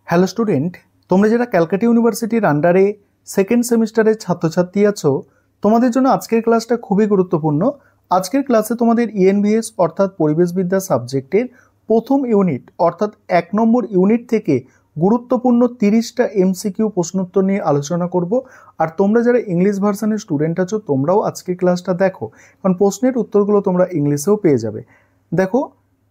Hello student, তোমরা যারা ক্যালকাটা ইউনিভার্সিটির আন্ডারে সেকেন্ড সেমিস্টারের ছাত্রছাত্রী আছো, তোমাদের জন্য আজকের ক্লাসটা খুবই গুরুত্বপূর্ণ। আজকের ক্লাসে তোমাদের ইএনভিএস অর্থাৎ পরিবেশবিদ্যা সাবজেক্টের প্রথম ইউনিট অর্থাৎ 1 নম্বর ইউনিট থেকে গুরুত্বপূর্ণ 30টা এমসিকিউ প্রশ্নোত্তর নিয়ে আলোচনা করব। আর তোমরা যারা ইংলিশ ভার্সনের স্টুডেন্ট আছো, তোমরাও আজকের ক্লাসটা দেখো, কারণ প্রশ্নের উত্তরগুলো তোমরা ইংলিশেও পেয়ে যাবে। দেখো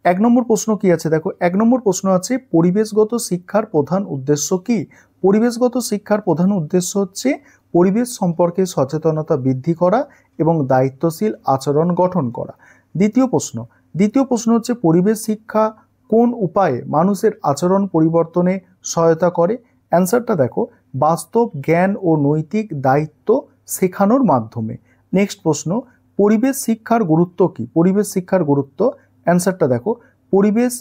1 নম্বর প্রশ্ন কি আছে, দেখো 1 নম্বর প্রশ্ন আছে পরিবেশগত শিক্ষার প্রধান উদ্দেশ্য কি। পরিবেশগত শিক্ষার প্রধান উদ্দেশ্য হচ্ছে পরিবেশ সম্পর্কে সচেতনতা বৃদ্ধি করা এবং দায়িত্বশীল আচরণ গঠন করা। দ্বিতীয় প্রশ্ন হচ্ছে পরিবেশ শিক্ষা কোন উপায়ে মানুষের আচরণ পরিবর্তনে সহায়তা করে। অ্যান্সারটা দেখো, বাস্তব জ্ঞান ও নৈতিক দায়িত্ব শেখানোর মাধ্যমে। নেক্সট প্রশ্ন, পরিবেশ শিক্ষার গুরুত্ব কি। পরিবেশ শিক্ষার গুরুত্ব, অ্যান্সারটা দেখো, পরিবেশ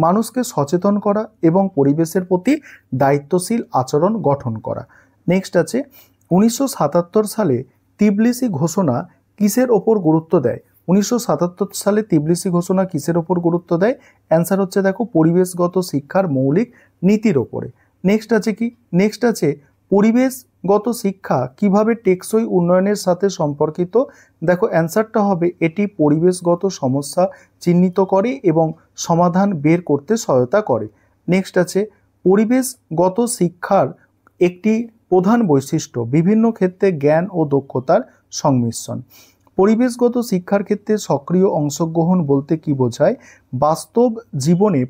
মানুষকে সচেতন করা এবং পরিবেশের প্রতি দায়িত্বশীল আচরণ গঠন করা। নেক্সট আছে 1977 সালে তিবলিসি ঘোষণা কিসের ওপর গুরুত্ব দেয়। 1977 সালে তিবলিসি ঘোষণা কিসের ওপর গুরুত্ব দেয়। অ্যান্সার হচ্ছে দেখো, পরিবেশগত শিক্ষার মৌলিক নীতির ওপরে। নেক্সট আছে কি, নেক্সট আছে পরিবেশগত শিক্ষা কিভাবে টেকসই উন্নয়নের সাথে সম্পর্কিত। দেখো অ্যান্সারটা হবে, এটি পরিবেশগত সমস্যা চিহ্নিত করে এবং সমাধান বের করতে সহায়তা করে। নেক্সট আছে পরিবেশগত শিক্ষার একটি প্রধান বৈশিষ্ট্য বিভিন্ন ক্ষেত্রে জ্ঞান ও দক্ষতার সংমিশ্রণ। পরিবেশগত শিক্ষার ক্ষেত্রে সক্রিয় অংশগ্রহণ বলতে কি বোঝায়। বাস্তব জীবনে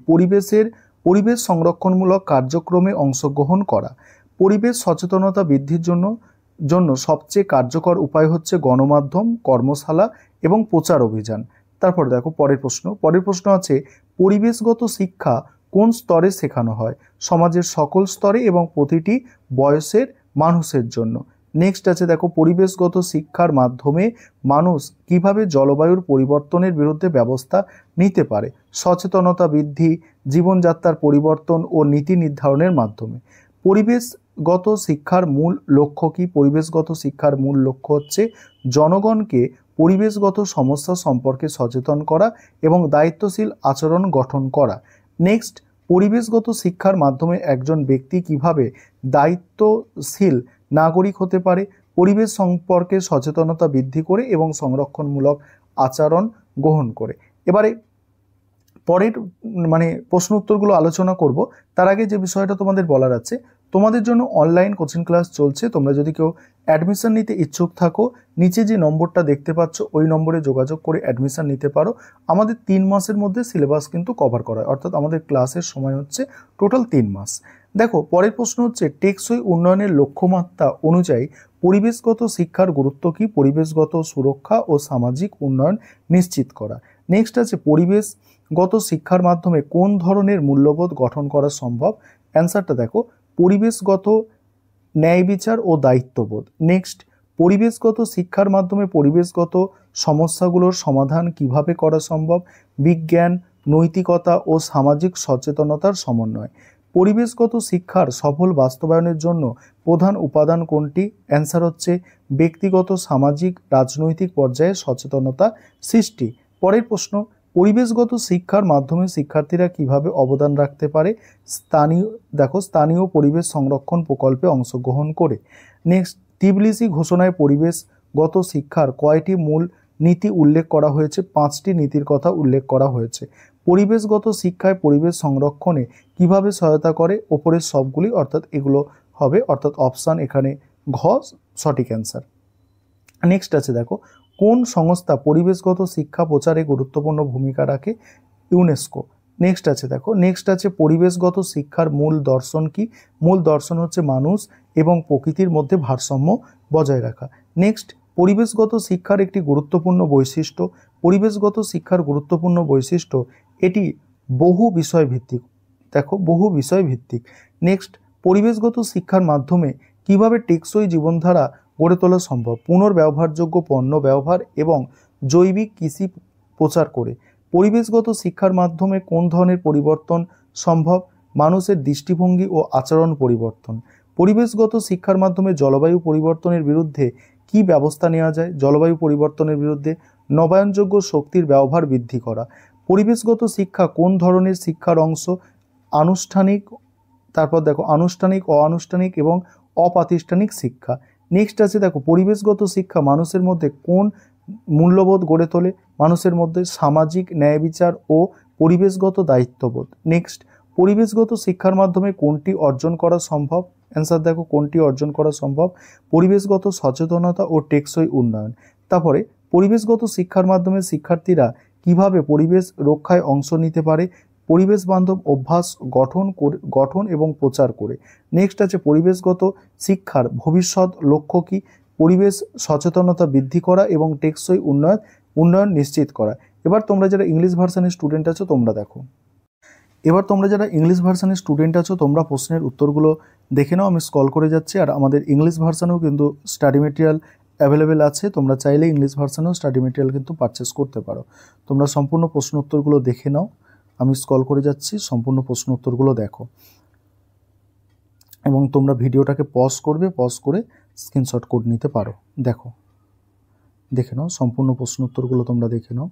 পরিবেশ সংরক্ষণমূলক কার্যক্রমে অংশগ্রহণ করা। পরিবেশ সচেতনতা বৃদ্ধির জন্য সবচেয়ে কার্যকর উপায় হচ্ছে গণমাধ্যম, কর্মশালা এবং প্রচার অভিযান। তারপর দেখো পরের প্রশ্ন আছে পরিবেশগত শিক্ষা কোন স্তরে শেখানো হয়। সমাজের সকল স্তরে এবং প্রতিটি বয়সের মানুষের জন্য। নেক্সট আছে দেখো, পরিবেশগত শিক্ষার মাধ্যমে মানুষ কিভাবে জলবায়ুর পরিবর্তনের বিরুদ্ধে ব্যবস্থা নিতে পারে। সচেতনতা বৃদ্ধি, জীবনযাত্রার পরিবর্তন ও নীতি নির্ধারণের মাধ্যমে। পরিবেশগত শিক্ষার মূল লক্ষ্য কি। পরিবেশগত শিক্ষার মূল লক্ষ্য হচ্ছে জনগণকে পরিবেশগত সমস্যা সম্পর্কে সচেতন করা এবং দায়িত্বশীল আচরণ গঠন করা। নেক্সট, পরিবেশগত শিক্ষার মাধ্যমে একজন ব্যক্তি কিভাবে দায়িত্বশীল নাগরিক হতে পারে। পরিবেশ সম্পর্কে সচেতনতা বৃদ্ধি করে এবং সংরক্ষণমূলক আচরণ গ্রহণ করে। এবারে পরের প্রশ্ন উত্তরগুলো আলোচনা করব। তার আগে যে বিষয়টা তোমাদের বলার আছে, তোমাদের জন্য অনলাইন কোচিং ক্লাস চলছে। তোমরা যদি কেউ অ্যাডমিশন নিতে ইচ্ছুক থাকো, নিচে যে নম্বরটা দেখতে পাচ্ছ ওই নম্বরে যোগাযোগ করে অ্যাডমিশন নিতে পারো। আমাদের 3 মাসের মধ্যে সিলেবাস কিন্তু কভার করা হয়, অর্থাৎ আমাদের ক্লাসের সময় হচ্ছে টোটাল 3 মাস। দেখো পরের প্রশ্ন হচ্ছে টেকসই উন্নয়নের লক্ষ্যমাত্রা অনুযায়ী পরিবেশগত শিক্ষার গুরুত্ব কি। পরিবেশগত সুরক্ষা ও সামাজিক উন্নয়ন নিশ্চিত করা। নেক্সট আছে পরিবেশগত শিক্ষার মাধ্যমে কোন ধরনের মূল্যবোধ গঠন করা সম্ভব। অ্যান্সারটা দেখো, পরিবেশগত ন্যায় বিচার ও দায়িত্ববোধ। নেক্সট, পরিবেশগত শিক্ষার মাধ্যমে পরিবেশগত সমস্যাগুলোর সমাধান কিভাবে করা সম্ভব। বিজ্ঞান, নৈতিকতা ও সামাজিক সচেতনতার সমন্বয়। পরিবেশগত শিক্ষার সফল বাস্তবায়নের জন্য প্রধান উপাদান কোনটি। অ্যান্সার হচ্ছে ব্যক্তিগত, সামাজিক, রাজনৈতিক পর্যায়ে সচেতনতা সৃষ্টি। পরের প্রশ্ন, পরিবেশগত শিক্ষার মাধ্যমে শিক্ষার্থীরা কিভাবে অবদান রাখতে পারে। স্থানীয় পরিবেশ সংরক্ষণ প্রকল্পে অংশগ্রহণ করে। নেক্সট, তিবলিসি ঘোষণায় পরিবেশগত শিক্ষার কয়টি মূল নীতি উল্লেখ করা হয়েছে। 5টি নীতির কথা উল্লেখ করা হয়েছে। পরিবেশগত শিক্ষায় পরিবেশ সংরক্ষণে কিভাবে সহায়তা করে। ওপরের সবগুলি, অর্থাৎ এগুলো হবে, অর্থাৎ অপশান এখানে ঘ সঠিক অ্যান্সার। নেক্সট আছে দেখো, কোন সংস্থা পরিবেশগত শিক্ষা প্রচারে গুরুত্বপূর্ণ ভূমিকা রাখে। ইউনেস্কো। নেক্সট আছে দেখো, নেক্সট আছে পরিবেশগত শিক্ষার মূল দর্শন কি। মূল দর্শন হচ্ছে মানুষ এবং প্রকৃতির মধ্যে ভারসাম্য বজায় রাখা। নেক্সট, পরিবেশগত শিক্ষার একটি গুরুত্বপূর্ণ বৈশিষ্ট্য। পরিবেশগত শিক্ষার গুরুত্বপূর্ণ বৈশিষ্ট্য, এটি বহু বিষয় ভিত্তিক। দেখো বহু বিষয় ভিত্তিক। নেক্সট, পরিবেশগত শিক্ষার মাধ্যমে কিভাবে টেকসই জীবনধারা গড়ে তোলা সম্ভব। পুনর্ব্যবহারযোগ্য পণ্য ব্যবহার এবং জৈবিক কৃষি প্রচার করে। পরিবেশগত শিক্ষার মাধ্যমে কোন ধরনের পরিবর্তন সম্ভব। মানুষের দৃষ্টিভঙ্গি ও আচরণ পরিবর্তন। পরিবেশগত শিক্ষার মাধ্যমে জলবায়ু পরিবর্তনের বিরুদ্ধে কি ব্যবস্থা নেওয়া যায়। জলবায়ু পরিবর্তনের বিরুদ্ধে নবায়নযোগ্য শক্তির ব্যবহার বৃদ্ধি করা। পরিবেশগত শিক্ষা কোন ধরনের শিক্ষার অংশ। আনুষ্ঠানিক তারপর দেখো আনুষ্ঠানিক, অনানুষ্ঠানিক এবং অপ্রাতিষ্ঠানিক শিক্ষা। নেক্সট আছে দেখো পরিবেশগত শিক্ষা মানুষের মধ্যে কোন মূল্যবোধ গড়ে তোলে? মানুষের মধ্যে সামাজিক ন্যায় বিচার ও পরিবেশগত দায়িত্ববোধ। নেক্সট পরিবেশগত শিক্ষার মাধ্যমে কোনটি অর্জন করা সম্ভব? অ্যান্সার দেখো কোনটি অর্জন করা সম্ভব? পরিবেশগত সচেতনতা ও টেকসই উন্নয়ন। তারপরে পরিবেশগত শিক্ষার মাধ্যমে শিক্ষার্থীরা কিভাবে পরিবেশ রক্ষায় অংশ নিতে পারে? পরিবেশ বান্ধব অভ্যাস গঠন এবং প্রচার করে। নেক্সট আছে পরিবেশগত শিক্ষার ভবিষ্যৎ লক্ষ্য কি? পরিবেশ সচেতনতা বৃদ্ধি করা এবং টেকসই উন্নয়ন নিশ্চিত করা। এবার তোমরা যারা ইংলিশ ভার্সনের স্টুডেন্ট আছো তোমরা দেখো, এবার তোমরা যারা ইংলিশ ভার্সনের স্টুডেন্ট আছো তোমরা প্রশ্নের উত্তরগুলো দেখে নাও। আমি স্ক্রল করে যাচ্ছি, আর আমাদের ইংলিশ ভার্সনেও কিন্তু স্টাডি মেটেরিয়াল অ্যাভেলেবেল আছে। তোমরা চাইলে ইংলিশ ভার্সনেও স্টাডি মেটেরিয়াল কিন্তু পারচেস করতে পারো। তোমরা সম্পূর্ণ প্রশ্ন উত্তরগুলো দেখে নাও। আমি স্ক্রল করে যাচ্ছি, সম্পূর্ণ প্রশ্ন উত্তরগুলো দেখো এবং তোমরা ভিডিওটাকে পজ করবে, পজ করে স্ক্রিনশট করে নিতে পারো। দেখে নাও সম্পূর্ণ প্রশ্ন উত্তরগুলো তোমরা দেখে নাও।